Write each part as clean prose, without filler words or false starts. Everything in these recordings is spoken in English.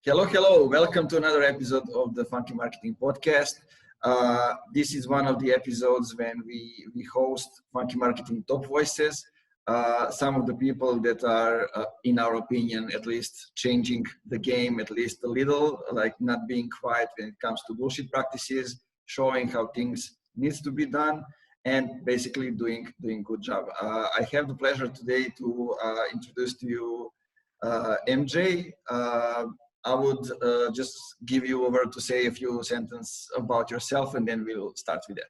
Hello, hello. Welcome to another episode of the Funky Marketing Podcast. This is one of the episodes when we host Funky Marketing Top Voices. Some of the people that are, in our opinion, at least changing the game at least a little, like not being quiet when it comes to bullshit practices, showing how things needs to be done, and basically doing good job. I have the pleasure today to introduce to you MJ. I would just give you over to say a few sentences about yourself, and then we'll start with that.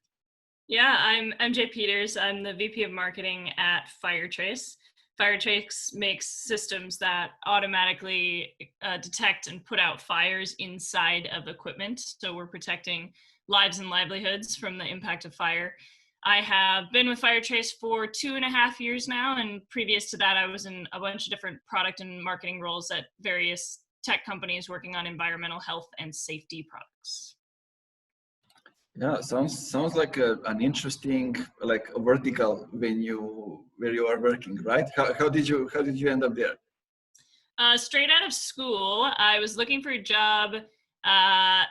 Yeah, I'm MJ Peters. I'm the VP of Marketing at Firetrace. Firetrace makes systems that automatically detect and put out fires inside of equipment. So we're protecting lives and livelihoods from the impact of fire. I have been with Firetrace for 2.5 years now, and previous to that, I was in a bunch of different product and marketing roles at various tech companies working on environmental health and safety products. Yeah, sounds like an interesting, like a vertical where you are working, right? How did you end up there? Straight out of school, I was looking for a job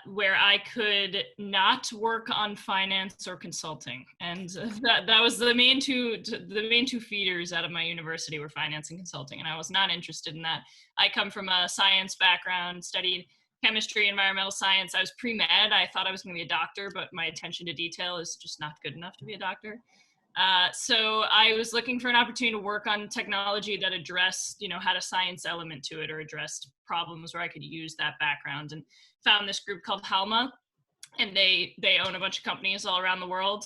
where I could not work on finance or consulting, and that was the main two feeders out of my university were finance and consulting, and I was not interested in that. I come from a science background, studied chemistry, environmental science. I was pre-med. I thought I was going to be a doctor, but my attention to detail is just not good enough to be a doctor. So I was looking for an opportunity to work on technology that addressed, had a science element to it or addressed problems where I could use that background, and found this group called Halma, and they own a bunch of companies all around the world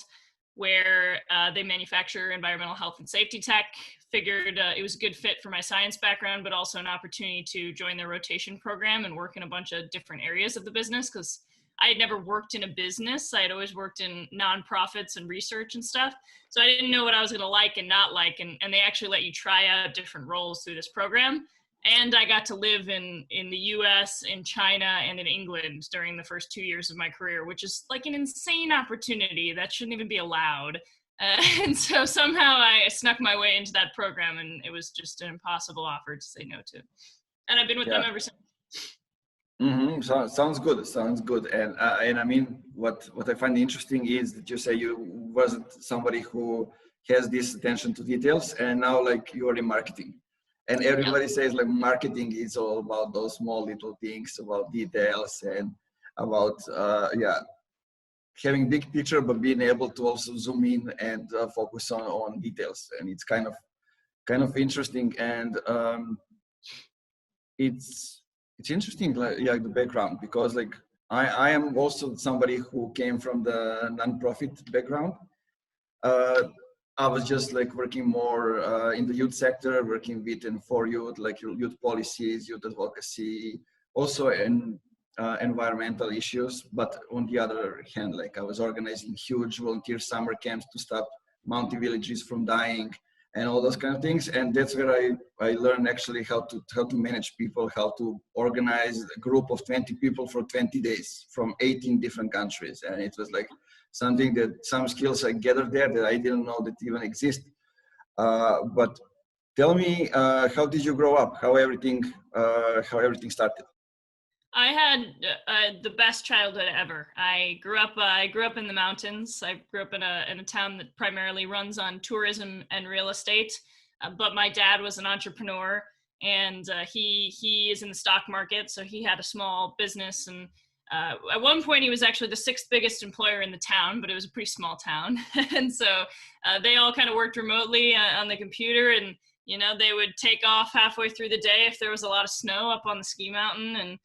where they manufacture environmental health and safety tech. Figured it was a good fit for my science background, but also an opportunity to join their rotation program and work in a bunch of different areas of the business, because I had never worked in a business. I had always worked in nonprofits and research and stuff. So I didn't know what I was going to like and not like. And they actually let you try out different roles through this program. And I got to live in the US, in China, and in England during the first 2 years of my career, which is like an insane opportunity that shouldn't even be allowed. And so somehow I snuck my way into that program, and it was just an impossible offer to say no to. And I've been with them ever since. Mm-hmm. Sounds good. And I mean, what I find interesting is that you say you wasn't somebody who has this attention to details, and now like you are in marketing, and everybody says like marketing is all about those small little things, about details, and about having big picture, but being able to also zoom in and focus on details. And it's kind of interesting, and it's interesting, like the background, because like I am also somebody who came from the non-profit background. I was just like working more in the youth sector, working with and for youth, like youth policies, youth advocacy, also in environmental issues. But on the other hand, like I was organizing huge volunteer summer camps to stop mountain villages from dying and all those kind of things. And that's where I learned actually how to manage people, how to organize a group of 20 people for 20 days from 18 different countries. And it was like something that some skills I gathered there that I didn't know that even exist. But tell me, how did you grow up? How everything started? I had the best childhood ever. I grew up in the mountains. I grew up in a town that primarily runs on tourism and real estate. But my dad was an entrepreneur, and he is in the stock market. So he had a small business, and at one point he was actually the 6th biggest employer in the town, but it was a pretty small town. And so they all kind of worked remotely on the computer, and they would take off halfway through the day if there was a lot of snow up on the ski mountain. And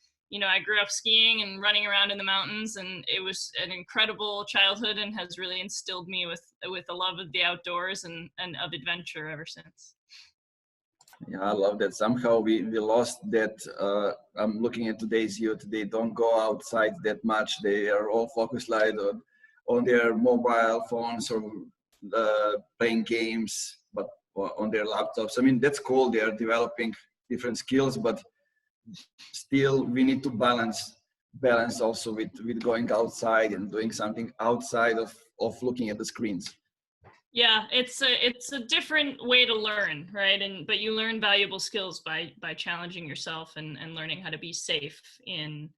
I grew up skiing and running around in the mountains, and it was an incredible childhood and has really instilled me with a love of the outdoors and of adventure ever since. Yeah, I love that. Somehow we lost that. I'm looking at today's youth. They don't go outside that much. They are all focused like on their mobile phones or playing games, but on their laptops. I mean, that's cool. They are developing different skills, but still we need to balance also with going outside and doing something outside of looking at the screens. Yeah, it's a different way to learn, right? But you learn valuable skills by challenging yourself and learning how to be safe in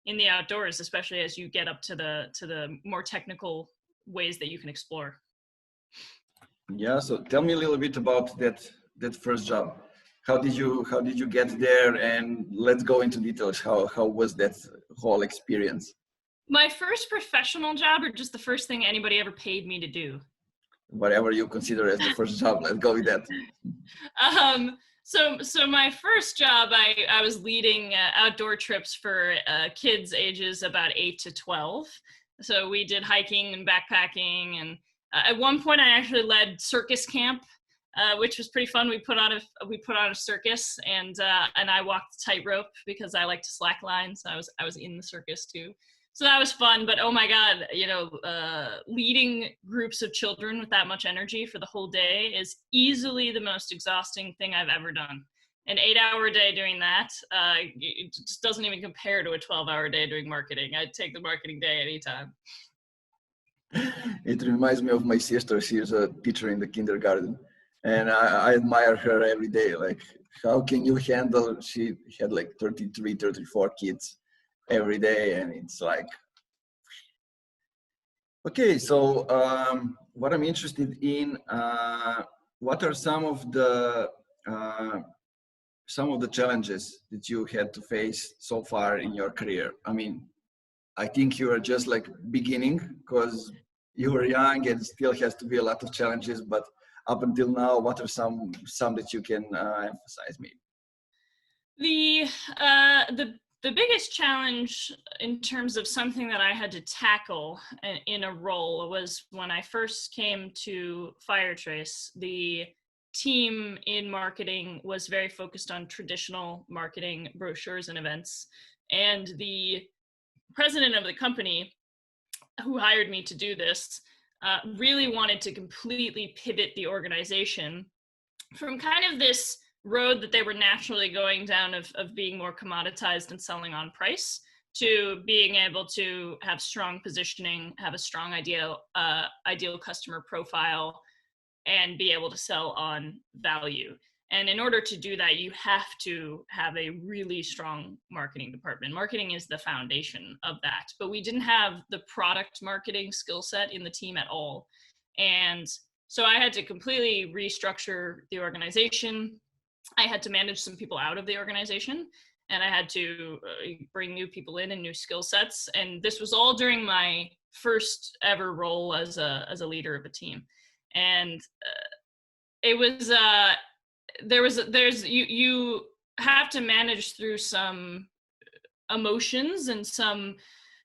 the outdoors, especially as you get up to the more technical ways that you can explore. Yeah, so tell me a little bit about that first job. How did you get there, and let's go into details. How was that whole experience? My first professional job, or just the first thing anybody ever paid me to do? Whatever you consider as the first job, let's go with that. So my first job, I was leading outdoor trips for kids ages about 8 to 12. So we did hiking and backpacking, and at one point I actually led circus camp, which was pretty fun. We put on a circus, and I walked the tightrope because I like to slackline. So I was in the circus too. So that was fun. But oh my God, leading groups of children with that much energy for the whole day is easily the most exhausting thing I've ever done. An 8-hour day doing that, it just doesn't even compare to a 12-hour day doing marketing. I'd take the marketing day anytime. It reminds me of my sister. She's a teacher in the kindergarten, and I admire her every day. Like, how can you handle? She had like 33, 34 kids every day, and it's like, okay. So, what I'm interested in, what are uh, some of the challenges that you had to face so far in your career? I mean, I think you are just like beginning because you were young and still has to be a lot of challenges. But up until now, what are some that you can emphasize maybe? The uh, the the biggest challenge in terms of something that I had to tackle in a role was when I first came to Firetrace. The team in marketing was very focused on traditional marketing brochures and events, and the president of the company who hired me to do this really wanted to completely pivot the organization from kind of this road that they were naturally going down of being more commoditized and selling on price to being able to have strong positioning, have a strong ideal customer profile, and be able to sell on value. And in order to do that, you have to have a really strong marketing department. Marketing is the foundation of that. But we didn't have the product marketing skill set in the team at all. And so I had to completely restructure the organization. I had to manage some people out of the organization, and I had to bring new people in and new skill sets. And this was all during my first ever role as a leader of a team. And it was there's you have to manage through some emotions and some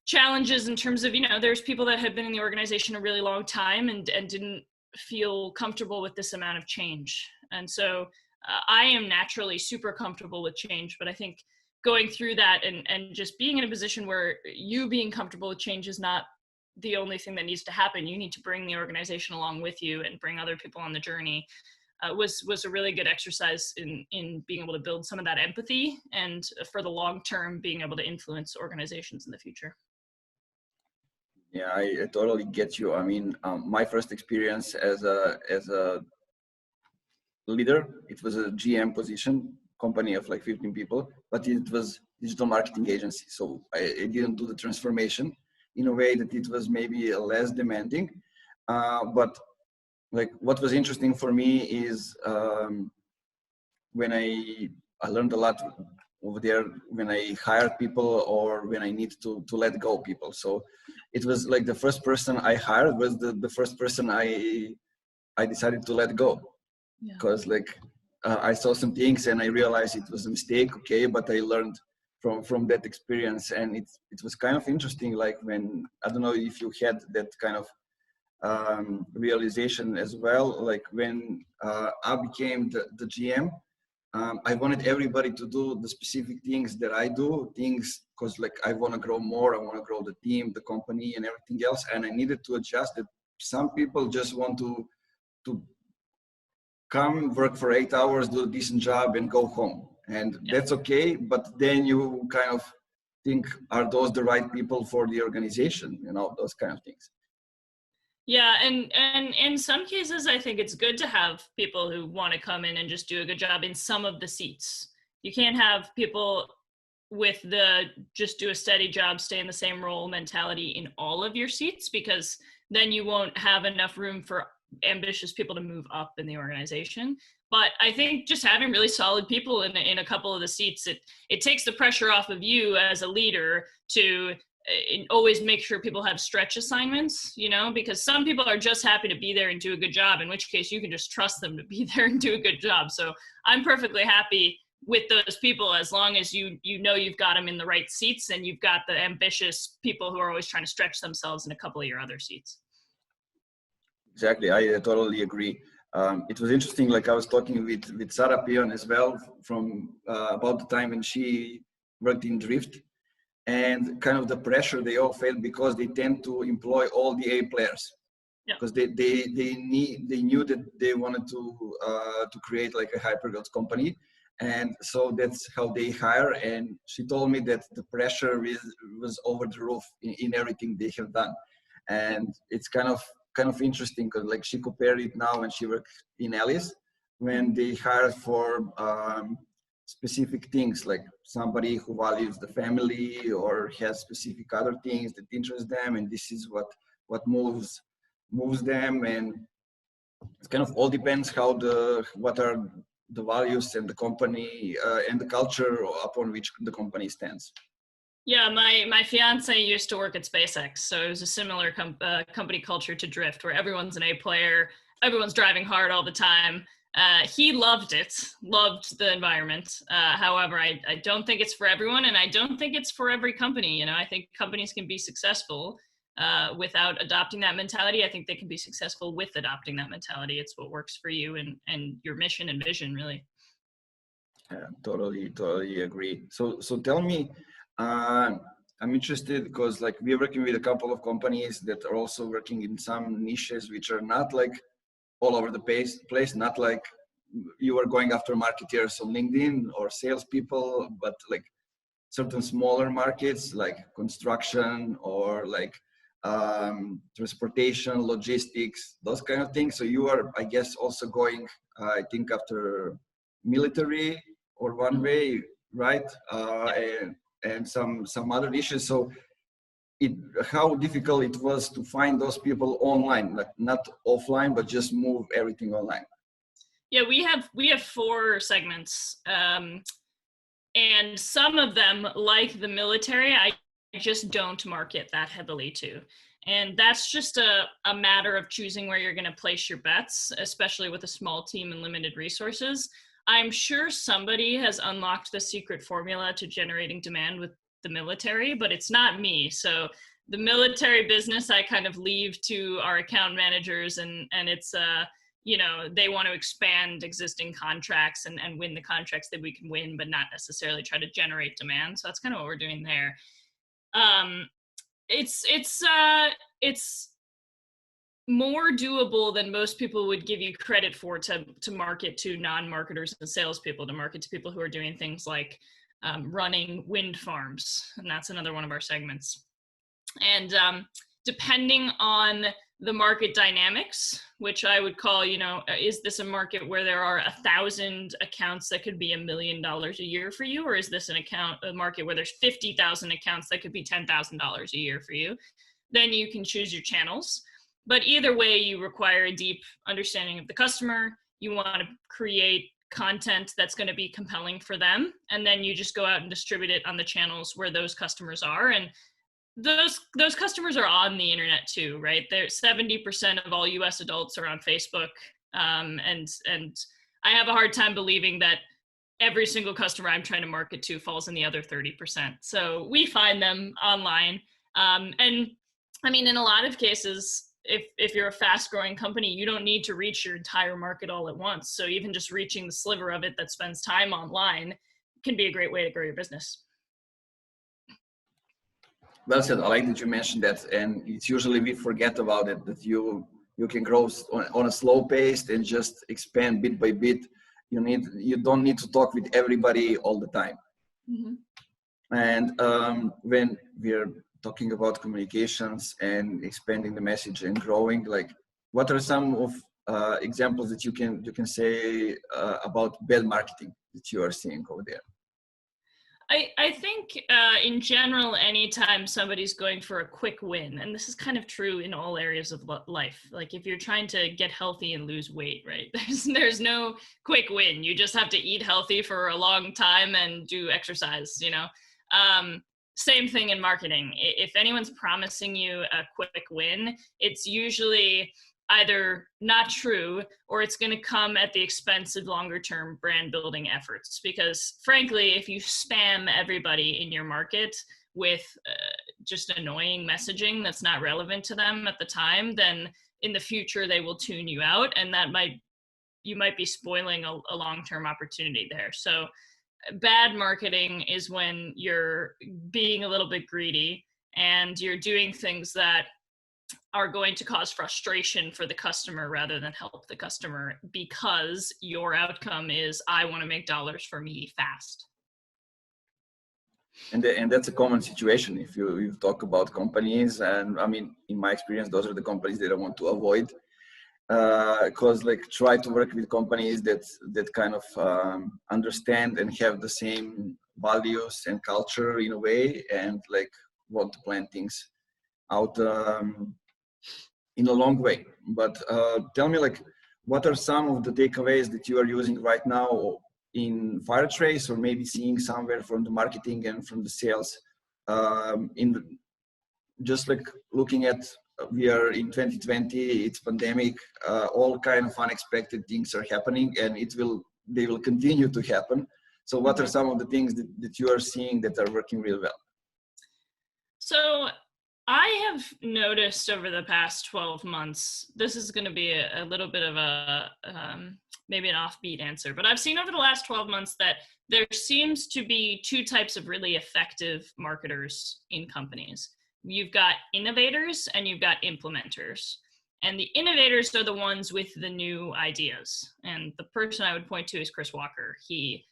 challenges in terms of, there's people that had been in the organization a really long time and didn't feel comfortable with this amount of change. And so I am naturally super comfortable with change, but I think going through that and just being in a position where you being comfortable with change is not the only thing that needs to happen. You need to bring the organization along with you and bring other people on the journey. Was a really good exercise in being able to build some of that empathy, and for the long term, being able to influence organizations in the future. Yeah, I totally get you. I mean, my first experience as a leader, it was a GM position, company of like 15 people, but it was digital marketing agency. So I didn't do the transformation in a way that it was maybe less demanding. But like what was interesting for me is when I learned a lot over there when I hired people or when I need to let go people. So it was like the first person I hired was the first person I decided to let go, because I saw some things and I realized it was a mistake. Okay, but I learned from that experience, and it was kind of interesting. Like when, I don't know if you had that kind of realization as well. Like when I became the GM, I wanted everybody to do the specific things that I do, things because like I want to grow more, I want to grow the team, the company, and everything else. And I needed to adjust that. Some people just want to come work for 8 hours, do a decent job, and go home, and that's okay. But then you kind of think, are those the right people for the organization? Those kind of things. Yeah, and in some cases, I think it's good to have people who want to come in and just do a good job in some of the seats. You can't have people with the just do a steady job, stay in the same role mentality in all of your seats, because then you won't have enough room for ambitious people to move up in the organization. But I think just having really solid people in a couple of the seats, it takes the pressure off of you as a leader to always make sure people have stretch assignments, you know, because some people are just happy to be there and do a good job, in which case you can just trust them to be there and do a good job. So I'm perfectly happy with those people as long as you know you've got them in the right seats and you've got the ambitious people who are always trying to stretch themselves in a couple of your other seats. Exactly, I totally agree. It was interesting, like I was talking with Sarah Pion as well from about the time when she worked in Drift, and kind of the pressure they all felt because they tend to employ all the A players. Yeah. Because they knew that they wanted to create like a hypergrowth company, and so that's how they hire. And she told me that the pressure was over the roof in everything they have done, and it's kind of interesting because like she compared it now when she worked in Alice, when they hired for specific things, like somebody who values the family or has specific other things that interest them, and this is what moves them. And it kind of all depends how what are the values and the company and the culture upon which the company stands. Yeah, my fiance used to work at SpaceX, so it was a similar company culture to Drift, where everyone's an A player, everyone's driving hard all the time. He loved it, loved the environment. However, I don't think it's for everyone, and I don't think it's for every company. You know, I think companies can be successful without adopting that mentality. I think they can be successful with adopting that mentality. It's what works for you and your mission and vision, really. Yeah, totally agree. So tell me, I'm interested because like we're working with a couple of companies that are also working in some niches which are not like all over the place, not like you are going after marketeers on LinkedIn or salespeople, but like certain smaller markets like construction or like transportation, logistics, those kind of things. So you are, I guess, also going, I think, after military or one way, right? And some other issues. So how difficult it was to find those people online, like not offline, but just move everything online. Yeah, we have 4 segments. And some of them, like the military, I just don't market that heavily to. And that's just a matter of choosing where you're going to place your bets, especially with a small team and limited resources. I'm sure somebody has unlocked the secret formula to generating demand with the military, but it's not me. So the military business, I kind of leave to our account managers, and it's you know, they want to expand existing contracts and win the contracts that we can win, but not necessarily try to generate demand. So that's kind of what we're doing there. It's more doable than most people would give you credit for to market to non-marketers and salespeople, to market to people who are doing things like running wind farms. And that's another one of our segments. And depending on the market dynamics, which I would call, you know, is this a market where there are 1,000 accounts that could be $1 million a year for you? Or is this a market where there's 50,000 accounts that could be $10,000 a year for you? Then you can choose your channels. But either way, you require a deep understanding of the customer. You want to create content that's going to be compelling for them. And then you just go out and distribute it on the channels where those customers are. And those customers are on the internet too, right? They're 70% of all US adults are on Facebook. And I have a hard time believing that every single customer I'm trying to market to falls in the other 30%. So we find them online. And I mean, in a lot of cases, if you're a fast growing company, you don't need to reach your entire market all at once. So even just reaching the sliver of it that spends time online can be a great way to grow your business. Well said. I like that you mentioned that, and it's usually we forget about it, that you can grow on a slow pace and just expand bit by bit. You don't need to talk with everybody all the time. Mm-hmm. And when we're talking about communications and expanding the message and growing, like what are some of examples that you can say about bad marketing that you are seeing over there? I think in general, anytime somebody's going for a quick win, and this is kind of true in all areas of life, like if you're trying to get healthy and lose weight, right? There's no quick win. You just have to eat healthy for a long time and do exercise, you know? Same thing in marketing. If anyone's promising you a quick win, it's usually either not true or it's going to come at the expense of longer term brand building efforts. Because frankly, if you spam everybody in your market with just annoying messaging that's not relevant to them at the time, then in the future they will tune you out, and you might be spoiling a long-term opportunity there. So bad marketing is when you're being a little bit greedy and you're doing things that are going to cause frustration for the customer rather than help the customer, because your outcome is, I want to make dollars for me fast. And that's a common situation if you talk about companies. And I mean, in my experience, those are the companies that I want to avoid, because like try to work with companies that kind of understand and have the same values and culture in a way, and like want to plan things out in a long way. But tell me, like, what are some of the takeaways that you are using right now in Firetrace, or maybe seeing somewhere from the marketing and from the sales, just like looking at, we are in 2020, it's pandemic, all kind of unexpected things are happening, and they will continue to happen. So what are some of the things that you are seeing that are working really well? So I have noticed over the past 12 months, this is going to be a little bit of a, maybe an offbeat answer, but I've seen over the last 12 months that there seems to be two types of really effective marketers in companies. You've got innovators and you've got implementers. And the innovators are the ones with the new ideas. And the person I would point to is Chris Walker. He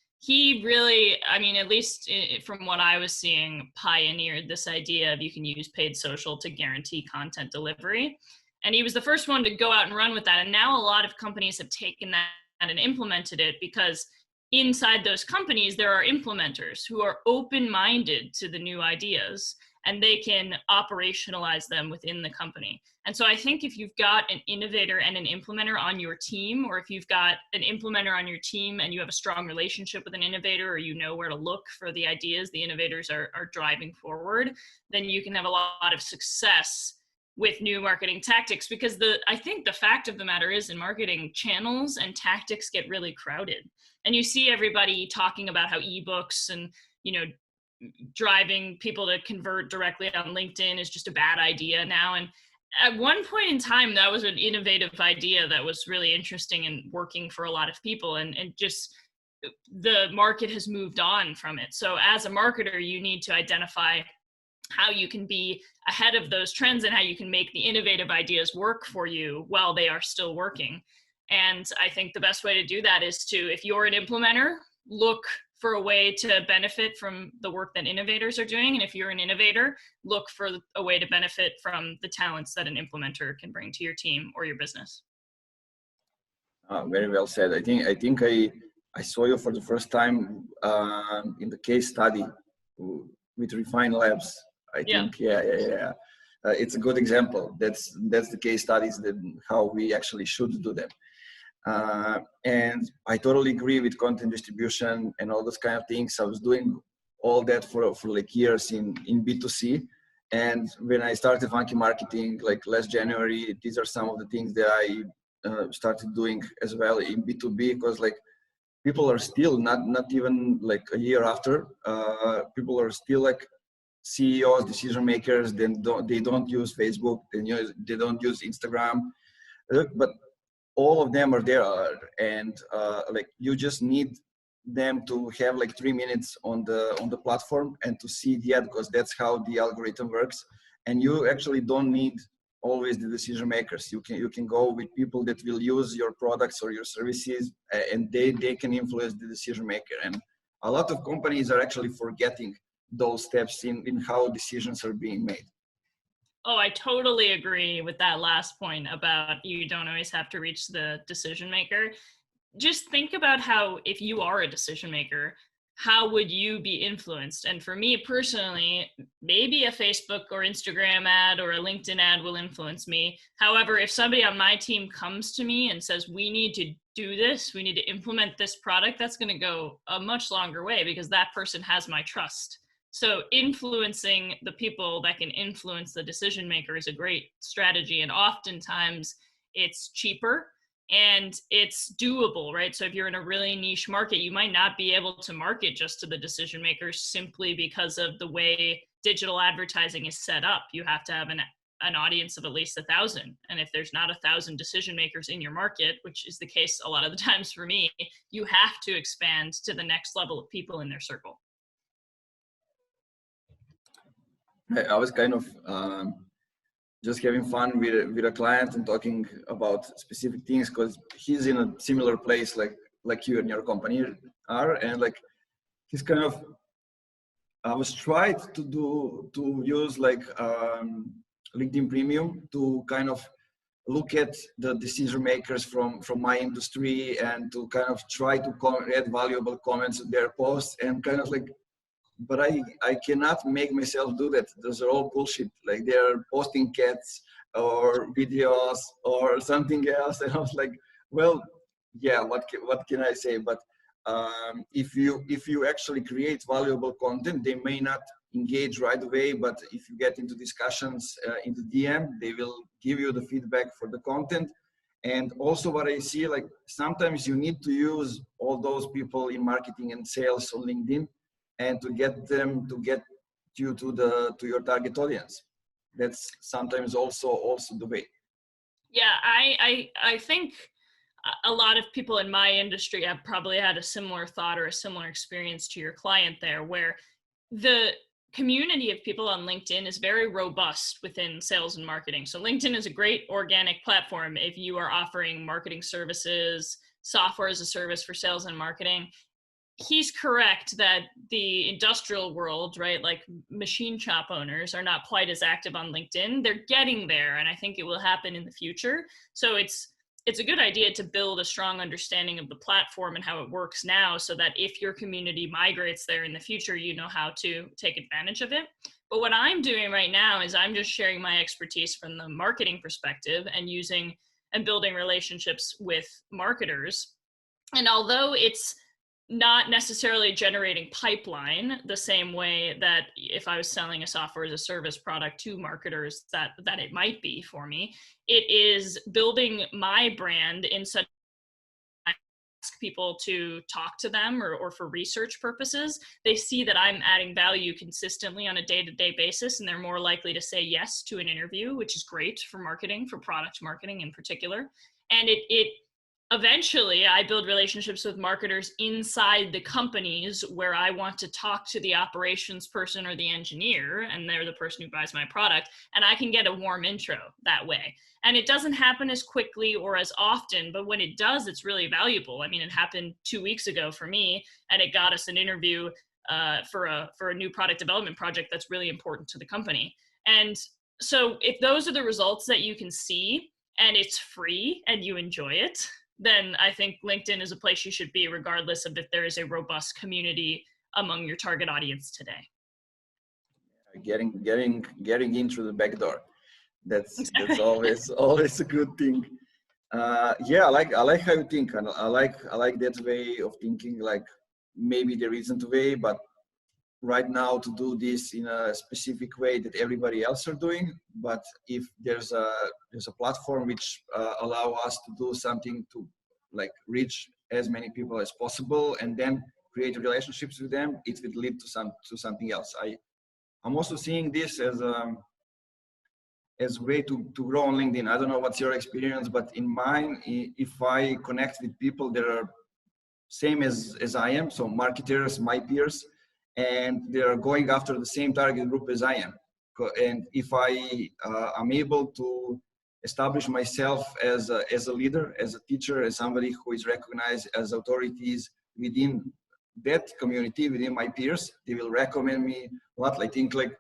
really, I mean, at least from what I was seeing, pioneered this idea of you can use paid social to guarantee content delivery. And he was the first one to go out and run with that. And now a lot of companies have taken that and implemented it, because inside those companies, there are implementers who are open-minded to the new ideas, and they can operationalize them within the company. And so I think if you've got an innovator and an implementer on your team, or if you've got an implementer on your team and you have a strong relationship with an innovator, or you know where to look for the ideas the innovators are driving forward, then you can have a lot of success with new marketing tactics. Because I think the fact of the matter is, in marketing, channels and tactics get really crowded. And you see everybody talking about how ebooks and, you know, driving people to convert directly on LinkedIn is just a bad idea now. And at one point in time, that was an innovative idea that was really interesting and working for a lot of people. And just the market has moved on from it. So as a marketer, you need to identify how you can be ahead of those trends and how you can make the innovative ideas work for you while they are still working. And I think the best way to do that is to, if you're an implementer, look for a way to benefit from the work that innovators are doing. And if you're an innovator, look for a way to benefit from the talents that an implementer can bring to your team or your business. Very well said. I think I saw you for the first time in the case study with Refine Labs. I think, yeah. It's a good example. That's the case studies, that how we actually should do them. And I totally agree with content distribution and all those kind of things. I was doing all that for like years in B2C. And when I started Funky Marketing, like last January, these are some of the things that I started doing as well in B2B, because like people are still not even like a year after, people are still like CEOs, decision makers, they don't use Facebook, they don't use Instagram, but all of them are there, and like you just need them to have like 3 minutes on the platform and to see the ad, because that's how the algorithm works. And you actually don't need always the decision makers. You can go with people that will use your products or your services, and they can influence the decision maker. And a lot of companies are actually forgetting those steps in how decisions are being made. Oh, I totally agree with that last point about you don't always have to reach the decision maker. Just think about how, if you are a decision maker, how would you be influenced? And for me personally, maybe a Facebook or Instagram ad or a LinkedIn ad will influence me. However, if somebody on my team comes to me and says, we need to do this, we need to implement this product, that's going to go a much longer way because that person has my trust. So influencing the people that can influence the decision maker is a great strategy. And oftentimes it's cheaper and it's doable, right? So if you're in a really niche market, you might not be able to market just to the decision makers simply because of the way digital advertising is set up. You have to have an audience of at least 1,000. And if there's not 1,000 decision makers in your market, which is the case a lot of the times for me, you have to expand to the next level of people in their circle. I was kind of just having fun with a client and talking about specific things because he's in a similar place like you and your company are, and like he's kind of I was tried to use like LinkedIn Premium to kind of look at the decision makers from my industry and to kind of try to add valuable comments to their posts and kind of like, but I cannot make myself do that. Those are all bullshit. Like they're posting cats or videos or something else. And I was like, well, yeah, what can I say? But if you actually create valuable content, they may not engage right away, but if you get into discussions in the DM, they will give you the feedback for the content. And also what I see, like sometimes you need to use all those people in marketing and sales on LinkedIn and to get them to get you to your target audience. That's sometimes also the way. Yeah, I think a lot of people in my industry have probably had a similar thought or a similar experience to your client there, where the community of people on LinkedIn is very robust within sales and marketing. So LinkedIn is a great organic platform if you are offering marketing services, software as a service for sales and marketing. He's correct that the industrial world, right, like machine shop owners are not quite as active on LinkedIn. They're getting there, and I think it will happen in the future. So it's a good idea to build a strong understanding of the platform and how it works now so that if your community migrates there in the future, you know how to take advantage of it. But what I'm doing right now is I'm just sharing my expertise from the marketing perspective and using and building relationships with marketers. And although it's not necessarily generating pipeline the same way that if I was selling a software as a service product to marketers that it might be for me, it is building my brand in such I ask people to talk to them or for research purposes. They see that I'm adding value consistently on a day-to-day basis, and they're more likely to say yes to an interview, which is great for marketing, for product marketing in particular. And it eventually I build relationships with marketers inside the companies where I want to talk to the operations person or the engineer, and they're the person who buys my product, and I can get a warm intro that way. And it doesn't happen as quickly or as often, but when it does, it's really valuable. I mean, it happened 2 weeks ago for me, and it got us an interview for a new product development project that's really important to the company. And so if those are the results that you can see and it's free and you enjoy it, then I think LinkedIn is a place you should be, regardless of if there is a robust community among your target audience today. Getting in through the back door. That's always a good thing. Yeah, I like how you think, and I like that way of thinking. Like maybe there isn't a way, but right now to do this in a specific way that everybody else are doing. But if there's a platform which allow us to do something to like reach as many people as possible and then create relationships with them, it will lead to something else. I'm also seeing this as a way to grow on LinkedIn. I don't know what's your experience, but in mine, if I connect with people that are same as I am, so marketers, my peers, and they're going after the same target group as I am. And if I am able to establish myself as a leader, as a teacher, as somebody who is recognized as authorities within that community within my peers, they will recommend me a lot. I think like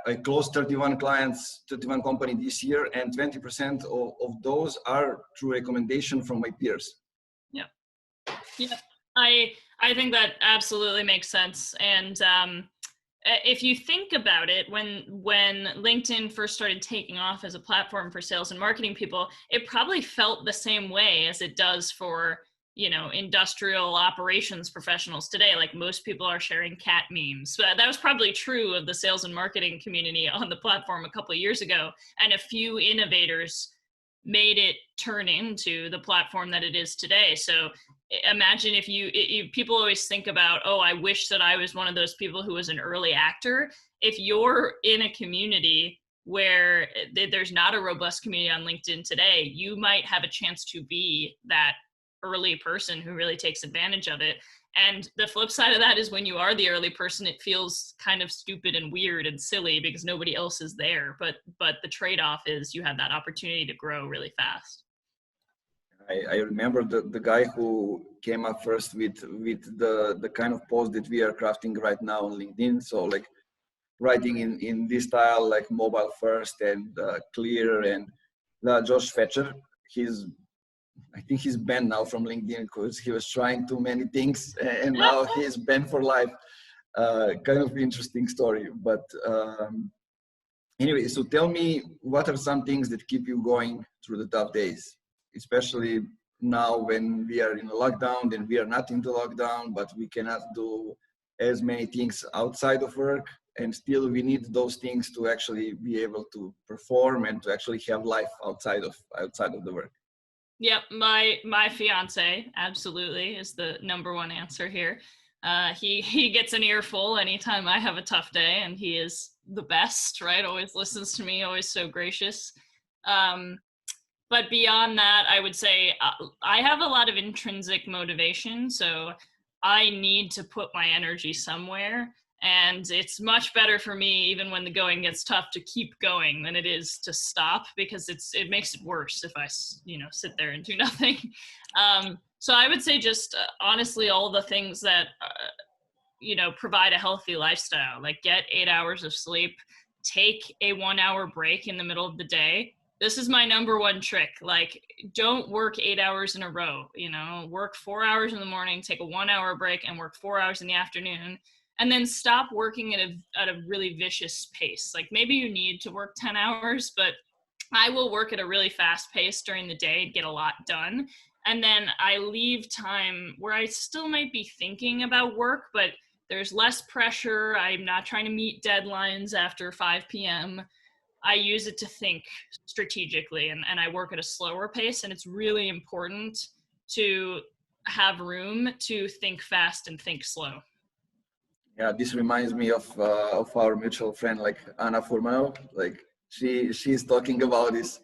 I closed 31 clients, 31 companies this year, and 20% of those are through recommendation from my peers. Yeah. Yeah. I think that absolutely makes sense. And if you think about it, when LinkedIn first started taking off as a platform for sales and marketing people, it probably felt the same way as it does for, you know, industrial operations professionals today. Like most people are sharing cat memes. So that was probably true of the sales and marketing community on the platform a couple of years ago. And a few innovators made it turn into the platform that it is today. So imagine if people always think about, oh, I wish that I was one of those people who was an early actor. If you're in a community where there's not a robust community on LinkedIn today, you might have a chance to be that early person who really takes advantage of it. And the flip side of that is when you are the early person, it feels kind of stupid and weird and silly because nobody else is there. But the trade-off is you have that opportunity to grow really fast. I remember the guy who came up first with the kind of post that we are crafting right now on LinkedIn. So like writing in this style, like mobile first and clear. And Josh Fetcher, I think he's banned now from LinkedIn because he was trying too many things and now he's banned for life. Kind of interesting story. But anyway, so tell me, what are some things that keep you going through the tough days? Especially now when we are in a lockdown, then we are not into lockdown, but we cannot do as many things outside of work, and still we need those things to actually be able to perform and to actually have life outside of the work. Yep, my fiance absolutely is the number one answer here. He gets an earful anytime I have a tough day, and he is the best, right? Always listens to me, always so gracious. But beyond that, I would say I have a lot of intrinsic motivation. So I need to put my energy somewhere. And it's much better for me, even when the going gets tough, to keep going than it is to stop, because it makes it worse if I, sit there and do nothing. So I would say just honestly, all the things that, provide a healthy lifestyle, like get 8 hours of sleep, take a 1 hour break in the middle of the day. This is my number one trick. Like, don't work 8 hours in a row, work 4 hours in the morning, take a 1 hour break and work 4 hours in the afternoon, and then stop working at a really vicious pace. Like maybe you need to work 10 hours, but I will work at a really fast pace during the day and get a lot done. And then I leave time where I still might be thinking about work, but there's less pressure. I'm not trying to meet deadlines after 5 p.m. I use it to think strategically, and I work at a slower pace. And it's really important to have room to think fast and think slow. Yeah, this reminds me of our mutual friend, like Anna Furmanov. Like she's talking about this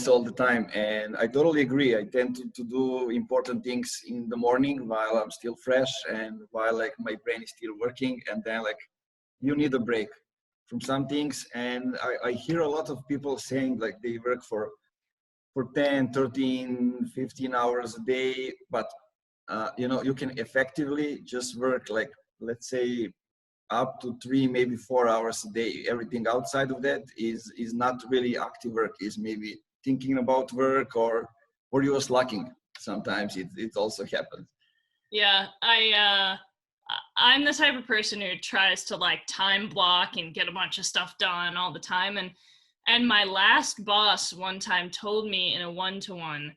all the time, and I totally agree. I tend to do important things in the morning while I'm still fresh and while like my brain is still working, and then like you need a break from some things. And I hear a lot of people saying like they work for 10, 13, 15 hours a day, but you can effectively just work like, let's say, up to 3, maybe 4 hours a day. Everything outside of that is not really active work, is maybe thinking about work or you're slacking. Sometimes it also happens. Yeah, I'm the type of person who tries to like time block and get a bunch of stuff done all the time. And my last boss one time told me in a one-to-one,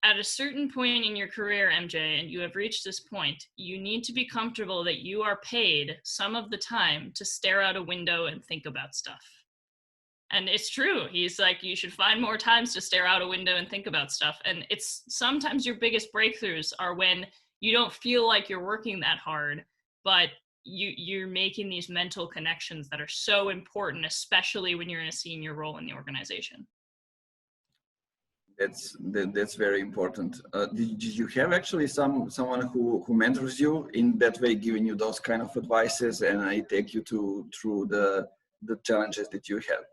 at a certain point in your career, MJ, and you have reached this point, you need to be comfortable that you are paid some of the time to stare out a window and think about stuff. And it's true. He's like, you should find more times to stare out a window and think about stuff. And it's sometimes your biggest breakthroughs are when you don't feel like you're working that hard, but you're making these mental connections that are so important, especially when you're in a senior role in the organization. That's very important. Did you have actually someone who mentors you in that way, giving you those kind of advices, and I take you through the challenges that you have?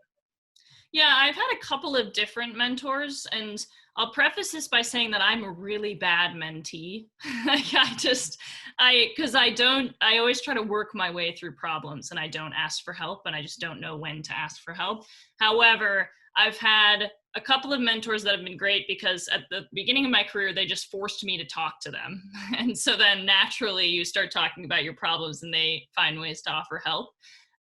Yeah, I've had a couple of different mentors, and I'll preface this by saying that I'm a really bad mentee. Like because I always try to work my way through problems and I don't ask for help and I just don't know when to ask for help. However, I've had a couple of mentors that have been great because at the beginning of my career, they just forced me to talk to them. And so then naturally you start talking about your problems and they find ways to offer help.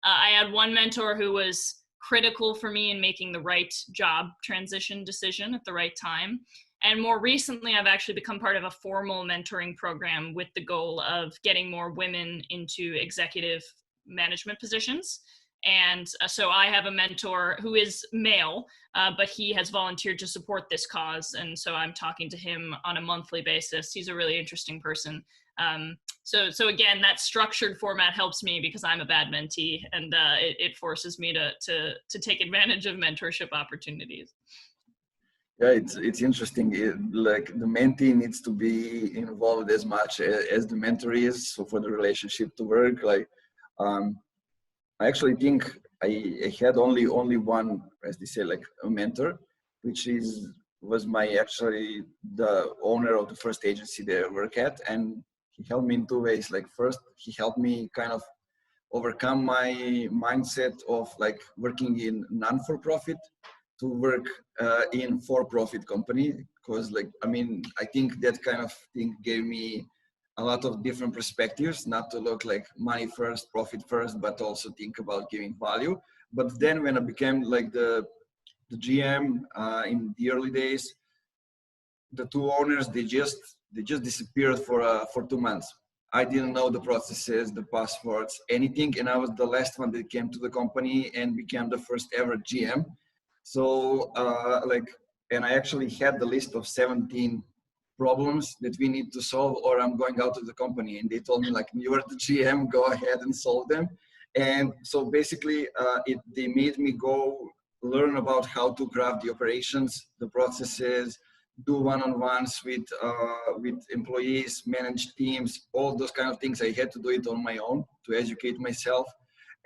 I had one mentor who was critical for me in making the right job transition decision at the right time. And more recently, I've actually become part of a formal mentoring program with the goal of getting more women into executive management positions. And so I have a mentor who is male, but he has volunteered to support this cause. And so I'm talking to him on a monthly basis. He's a really interesting person. So again, that structured format helps me because I'm a bad mentee, and it forces me to take advantage of mentorship opportunities. Yeah, it's interesting. Like the mentee needs to be involved as much as the mentor is, so for the relationship to work. Like, I actually think I had only one, as they say, like a mentor, which was my actually the owner of the first agency that I work at, and he helped me in two ways. Like first, he helped me kind of overcome my mindset of like working in non-for-profit to work in for-profit company, because like I mean I think that kind of thing gave me a lot of different perspectives, not to look like money first, profit first, but also think about giving value. But then when I became like the GM in the early days, the two owners they just disappeared for 2 months. I didn't know the processes, the passwords, anything, and I was the last one that came to the company and became the first ever GM. So like, and I actually had the list of 17 problems that we need to solve, or I'm going out of the company. And they told me like, you're the GM, go ahead and solve them. And so basically, they made me go learn about how to craft the operations, the processes, do one-on-ones with employees, manage teams, all those kind of things. I had to do it on my own to educate myself.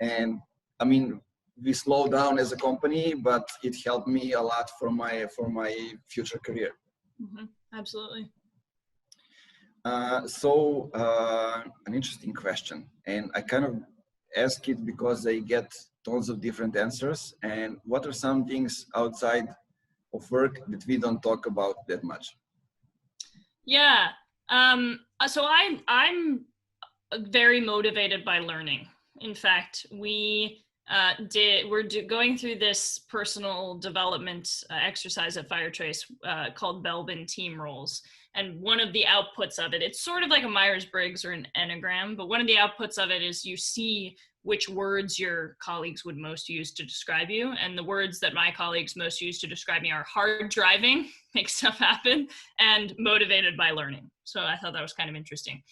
And I mean, we slowed down as a company, but it helped me a lot for my future career. Mm-hmm. Absolutely. So an interesting question, and I kind of ask it because I get tons of different answers. And what are some things outside of work that we don't talk about that much? Yeah. So I'm very motivated by learning. In fact, we're going through this personal development exercise at Firetrace called Belbin Team Roles. And one of the outputs of it, it's sort of like a Myers-Briggs or an Enneagram, but one of the outputs of it is you see which words your colleagues would most use to describe you. And the words that my colleagues most use to describe me are hard driving, make stuff happen, and motivated by learning. So I thought that was kind of interesting.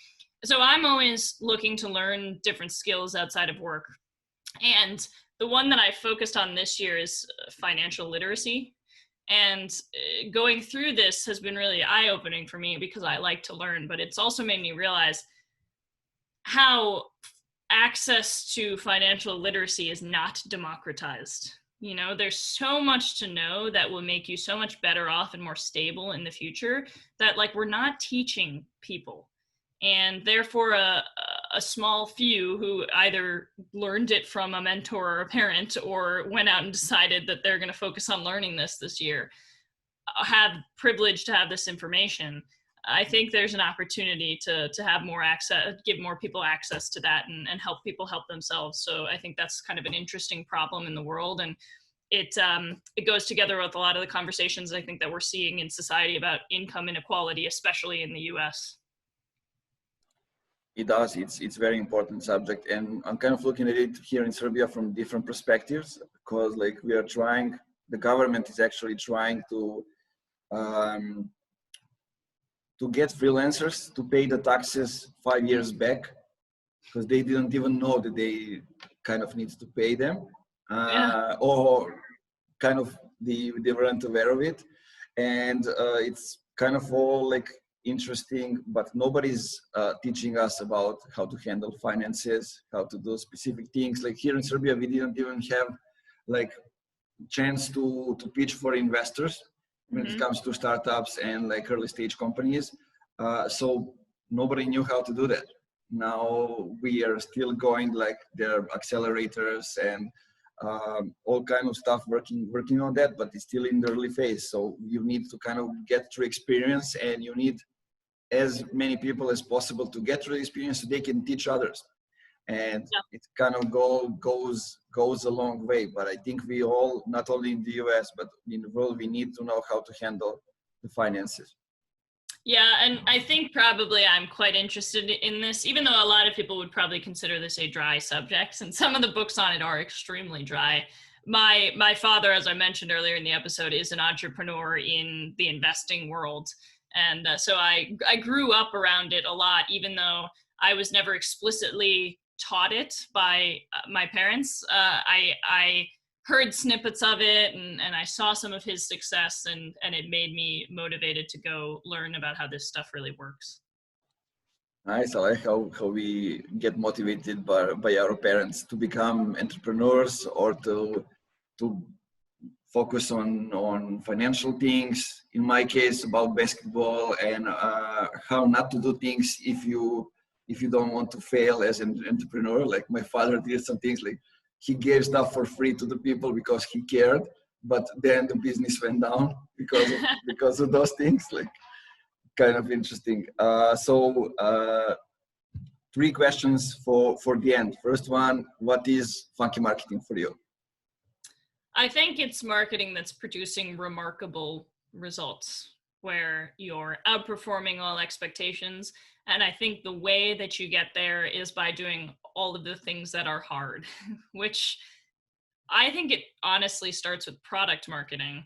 So I'm always looking to learn different skills outside of work. And the one that I focused on this year is financial literacy. And going through this has been really eye-opening for me because I like to learn, but it's also made me realize how access to financial literacy is not democratized. You know, there's so much to know that will make you so much better off and more stable in the future that like we're not teaching people. And therefore a small few who either learned it from a mentor or a parent or went out and decided that they're going to focus on learning this year have privilege to have this information. I think there's an opportunity to have more access, give more people access to that and help people help themselves. So I think that's kind of an interesting problem in the world. And it goes together with a lot of the conversations I think that we're seeing in society about income inequality, especially in the US. It does. It's very important subject, and I'm kind of looking at it here in Serbia from different perspectives, because like we are trying, the government is actually trying to get freelancers to pay the taxes 5 years back, because they didn't even know that they kind of need to pay them, or kind of they weren't aware of it, and it's kind of all like interesting, but nobody's teaching us about how to handle finances, how to do specific things. Like here in Serbia, we didn't even have like chance to pitch for investors when it comes to startups and like early stage companies. So nobody knew how to do that. Now we are still going like there are accelerators and all kind of stuff working on that, but it's still in the early phase. So you need to kind of get through experience, and you need as many people as possible to get through the experience so they can teach others. And it kind of goes a long way. But I think we all, not only in the US but in the world, we need to know how to handle the finances. Yeah, and I think probably I'm quite interested in this, even though a lot of people would probably consider this a dry subject, and some of the books on it are extremely dry. My father, as I mentioned earlier in the episode, is an entrepreneur in the investing world. And so I grew up around it a lot, even though I was never explicitly taught it by my parents. I heard snippets of it, and I saw some of his success, and it made me motivated to go learn about how this stuff really works. Nice. I like how we get motivated by our parents to become entrepreneurs or to focus on financial things. In my case, about basketball and how not to do things if you don't want to fail as an entrepreneur. Like my father did some things like he gave stuff for free to the people because he cared, but then the business went down because of those things. Like kind of interesting. So 3 questions for the end. First one, what is funky marketing for you? I think it's marketing that's producing remarkable results where you're outperforming all expectations. And I think the way that you get there is by doing all of the things that are hard, which I think it honestly starts with product marketing.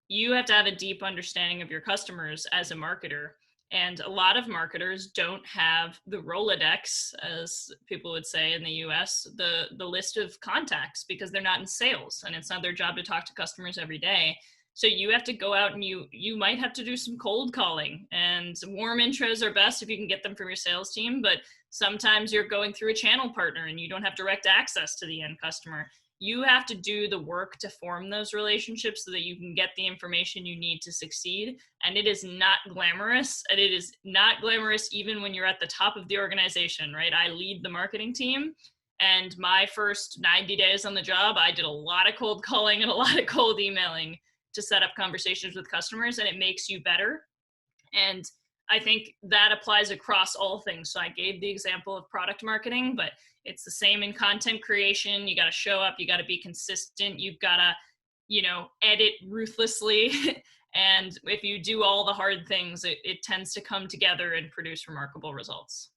You have to have a deep understanding of your customers as a marketer. And a lot of marketers don't have the Rolodex, as people would say in the US, the list of contacts, because they're not in sales and it's not their job to talk to customers every day. So you have to go out and you might have to do some cold calling, and warm intros are best if you can get them from your sales team. But sometimes you're going through a channel partner and you don't have direct access to the end customer. You have to do the work to form those relationships so that you can get the information you need to succeed. And it is not glamorous. And it is not glamorous even when you're at the top of the organization, right? I lead the marketing team. And my first 90 days on the job, I did a lot of cold calling and a lot of cold emailing to set up conversations with customers, and it makes you better. And I think that applies across all things. So I gave the example of product marketing, but it's the same in content creation. You got to show up, you got to be consistent, you've got to, edit ruthlessly. And if you do all the hard things, it tends to come together and produce remarkable results.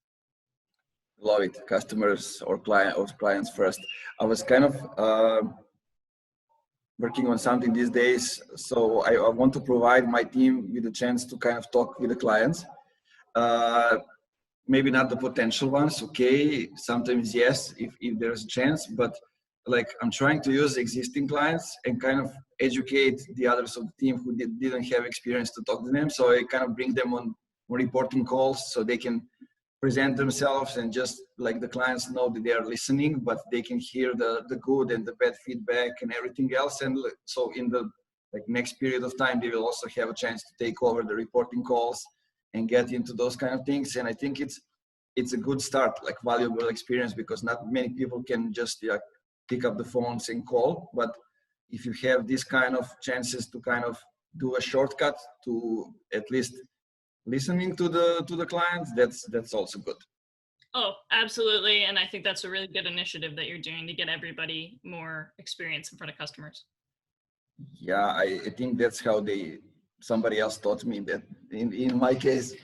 Love it. Customers or clients first. I was kind of working on something these days. So I want to provide my team with a chance to kind of talk with the clients. Maybe not the potential ones, okay, sometimes yes, if there's a chance, but like I'm trying to use existing clients and kind of educate the others of the team who didn't have experience to talk to them. So I kind of bring them on reporting calls so they can present themselves, and just like the clients know that they are listening, but they can hear the good and the bad feedback and everything else. And so in the next period of time, they will also have a chance to take over the reporting calls and get into those kind of things. And I think it's a good start, like valuable experience, because not many people can just pick up the phones and call. But if you have these kind of chances to kind of do a shortcut to at least listening to the clients, that's also good. Oh, absolutely. And I think that's a really good initiative that you're doing to get everybody more experience in front of customers. Yeah, I think that's how somebody else taught me that in my case.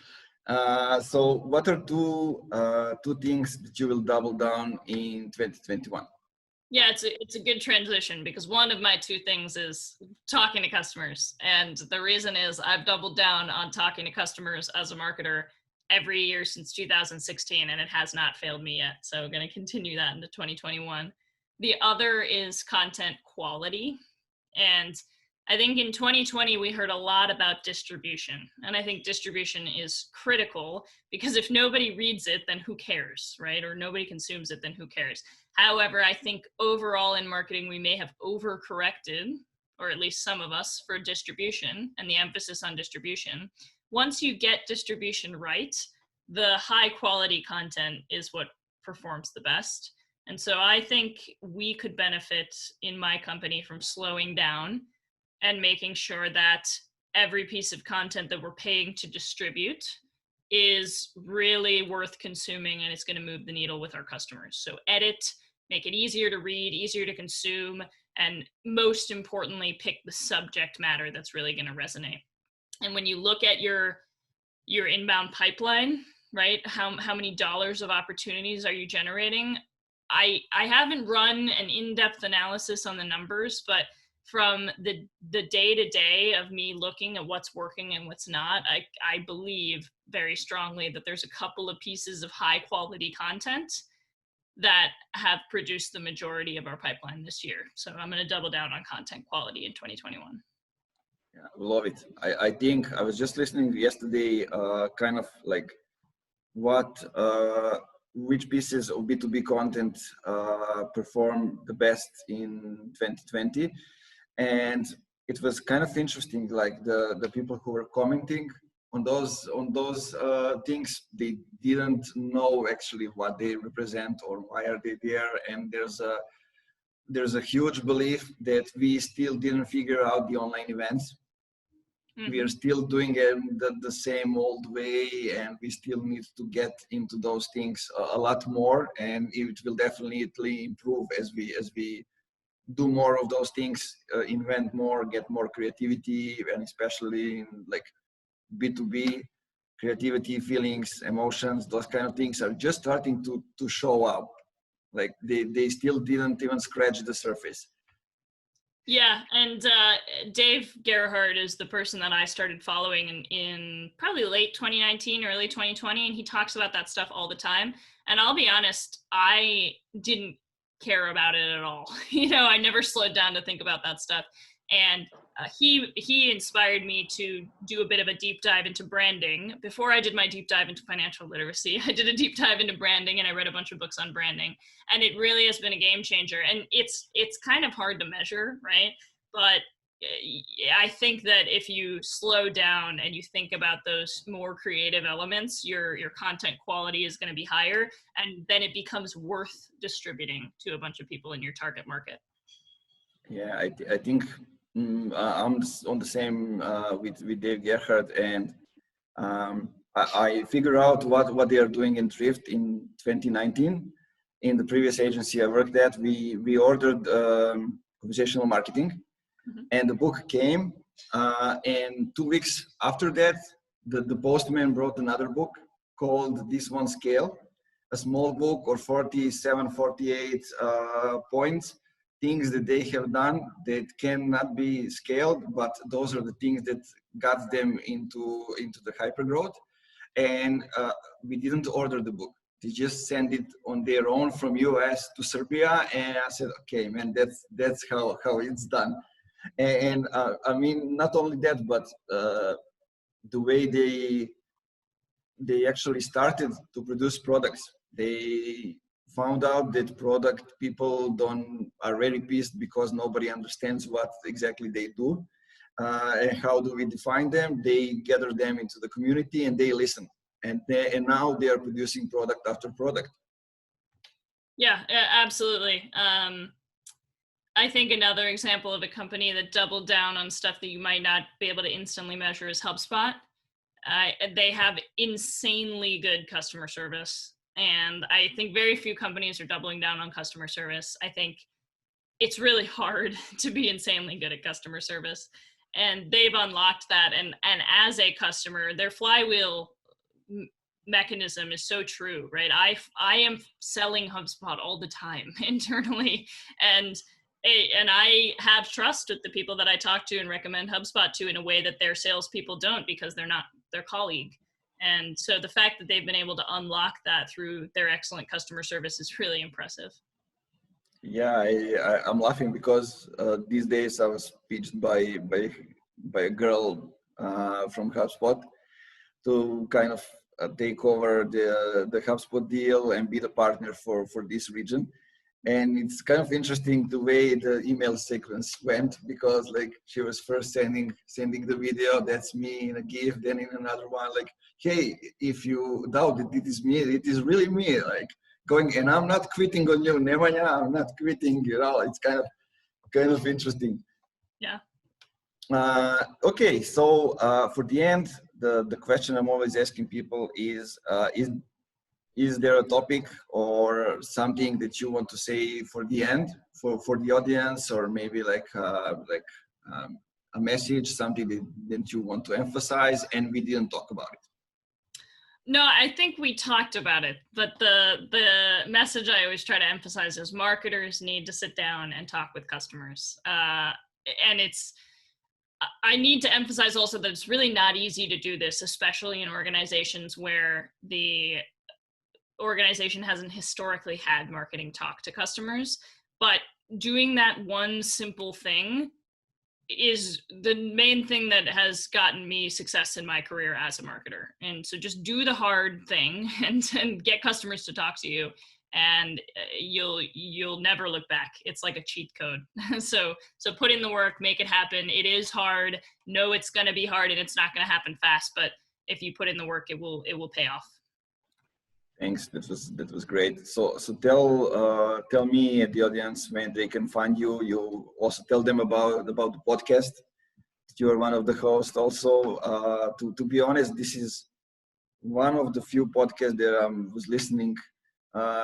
So what are two things that you will double down in 2021? Yeah, it's a good transition, because one of my 2 things is talking to customers. And the reason is I've doubled down on talking to customers as a marketer every year since 2016, and it has not failed me yet. So I'm going to continue that into 2021. The other is content quality. And I think in 2020, we heard a lot about distribution. And I think distribution is critical, because if nobody reads it, then who cares, right? Or nobody consumes it, then who cares? However, I think overall in marketing, we may have overcorrected or at least some of us, for distribution and the emphasis on distribution. Once you get distribution right, the high quality content is what performs the best. And so I think we could benefit in my company from slowing down and making sure that every piece of content that we're paying to distribute is really worth consuming and it's going to move the needle with our customers. So edit, make it easier to read, easier to consume, and most importantly, pick the subject matter that's really going to resonate. And when you look at your inbound pipeline, right, how many dollars of opportunities are you generating? I haven't run an in-depth analysis on the numbers, but from the day-to-day of me looking at what's working and what's not, I believe very strongly that there's a couple of pieces of high quality content that have produced the majority of our pipeline this year. So I'm going to double down on content quality in 2021. Yeah, I love it. I think I was just listening yesterday, kind of like which pieces of B2B content perform the best in 2020. And it was kind of interesting, like the people who were commenting on those things, they didn't know actually what they represent or why are they there. And there's a huge belief that we still didn't figure out the online events. Mm-hmm. We are still doing it the same old way, and we still need to get into those things a lot more, and it will definitely improve as we do more of those things, invent more, get more creativity, and especially in like B2B, creativity, feelings, emotions, those kind of things are just starting to show up. Like they still didn't even scratch the surface. Yeah, and Dave Gerhardt is the person that I started following in probably late 2019, early 2020, and he talks about that stuff all the time. And I'll be honest, I didn't care about it at all. I never slowed down to think about that stuff. And he inspired me to do a bit of a deep dive into branding. Before I did my deep dive into financial literacy, I did a deep dive into branding, and I read a bunch of books on branding. And it really has been a game changer. And it's kind of hard to measure, right? But I think that if you slow down and you think about those more creative elements, your content quality is going to be higher, and then it becomes worth distributing to a bunch of people in your target market. Yeah, I think I'm on the same with Dave Gerhardt, and I figure out what they are doing in Thrift in 2019. In the previous agency I worked at, we ordered conversational marketing, mm-hmm. and the book came, and 2 weeks after that, the postman brought another book called This One Scale, a small book or 47, 48 points, things that they have done that cannot be scaled, but those are the things that got them into the hypergrowth. And we didn't order the book. They just sent it on their own from US to Serbia, and I said, okay, man, that's how it's done. And I mean, not only that, but the way they actually started to produce products. They found out that product people are very pissed because nobody understands what exactly they do. And how do we define them? They gather them into the community and they listen. And now they are producing product after product. Yeah, absolutely. I think another example of a company that doubled down on stuff that you might not be able to instantly measure is HubSpot. They have insanely good customer service. And I think very few companies are doubling down on customer service. I think it's really hard to be insanely good at customer service. And they've unlocked that. And as a customer, their flywheel mechanism is so true, right? I am selling HubSpot all the time internally. And I have trust with the people that I talk to and recommend HubSpot to in a way that their salespeople don't, because they're not their colleague. And so the fact that they've been able to unlock that through their excellent customer service is really impressive. Yeah, I'm laughing because these days I was pitched by a girl from HubSpot to kind of take over the HubSpot deal and be the partner for this region. And it's kind of interesting the way the email sequence went, because like she was first sending the video, that's me in a GIF, then in another one, like, hey, if you doubt that it is me, it is really me, like going, and I'm not quitting on you, Nemanja, I'm not quitting, it's kind of interesting. Yeah. Okay, so for the end, the question I'm always asking people is there a topic or something that you want to say for the end, for the audience, or maybe like a message, something that you want to emphasize and we didn't talk about it? No, I think we talked about it, but the message I always try to emphasize is marketers need to sit down and talk with customers. And I need to emphasize also that it's really not easy to do this, especially in organizations where the organization hasn't historically had marketing talk to customers. But doing that one simple thing is the main thing that has gotten me success in my career as a marketer. And so just do the hard thing and get customers to talk to you, and you'll never look back. It's like a cheat code. So put in the work, make it happen. It is hard. Know it's going to be hard and it's not going to happen fast, but if you put in the work, it will pay off. Thanks. That was great. So tell me and the audience when they can find you. You also tell them about the podcast. You are one of the hosts. Also, to be honest, this is one of the few podcasts that I was listening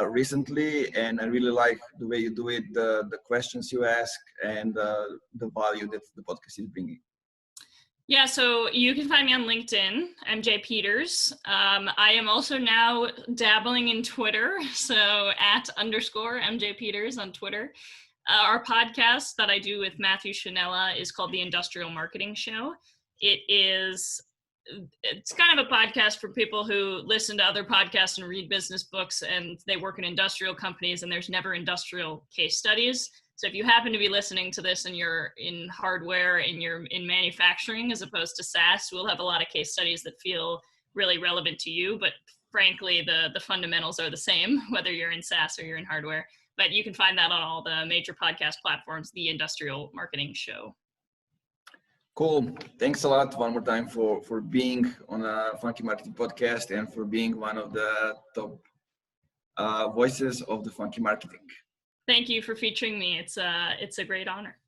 recently, and I really like the way you do it, the questions you ask, and the value that the podcast is bringing. Yeah, so you can find me on LinkedIn, MJ Peters. I am also now dabbling in Twitter, so @_MJ Peters on Twitter. Our podcast that I do with Matthew Chanella is called The Industrial Marketing Show. It's kind of a podcast for people who listen to other podcasts and read business books, and they work in industrial companies, and there's never industrial case studies. So if you happen to be listening to this and you're in hardware and you're in manufacturing as opposed to SaaS, we'll have a lot of case studies that feel really relevant to you. But frankly, the fundamentals are the same, whether you're in SaaS or you're in hardware. But you can find that on all the major podcast platforms, The Industrial Marketing Show. Cool. Thanks a lot one more time for being on a Funky Marketing podcast and for being one of the top voices of the Funky Marketing. Thank you for featuring me. It's a great honor.